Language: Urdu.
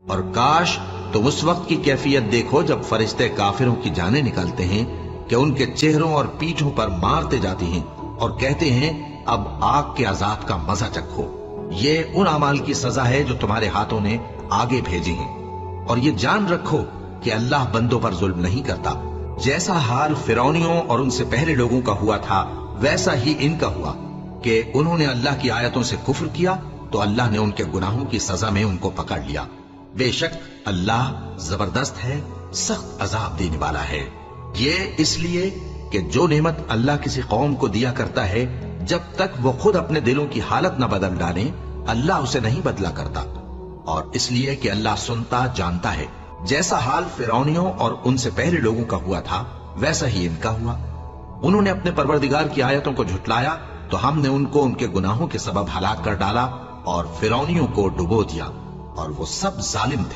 اور کاش تم اس وقت کی کیفیت دیکھو جب فرشتے کافروں کی جانیں نکالتے ہیں کہ ان کے چہروں اور پیٹھوں پر مارتے جاتے ہیں اور کہتے ہیں اب آگ کے عذاب کا مزہ چکھو۔ یہ ان اعمال کی سزا ہے جو تمہارے ہاتھوں نے آگے بھیجے ہیں، اور یہ جان رکھو کہ اللہ بندوں پر ظلم نہیں کرتا۔ جیسا حال فرعونیوں اور ان سے پہلے لوگوں کا ہوا تھا ویسا ہی ان کا ہوا کہ انہوں نے اللہ کی آیتوں سے کفر کیا تو اللہ نے ان کے گناہوں کی سزا میں ان کو پکڑ لیا۔ بے شک اللہ زبردست ہے، سخت عذاب دینے والا ہے۔ یہ اس لیے کہ جو نعمت اللہ کسی قوم کو دیا کرتا ہے جب تک وہ خود اپنے دلوں کی حالت نہ بدل ڈالیں اللہ اسے نہیں بدلا کرتا، اور اس لیے کہ اللہ سنتا جانتا ہے۔ جیسا حال فرعونیوں اور ان سے پہلے لوگوں کا ہوا تھا ویسا ہی ان کا ہوا۔ انہوں نے اپنے پروردگار کی آیتوں کو جھٹلایا تو ہم نے ان کو ان کے گناہوں کے سبب ہلاک کر ڈالا اور فرعونیوں کو ڈبو دیا، اور وہ سب ظالم تھے۔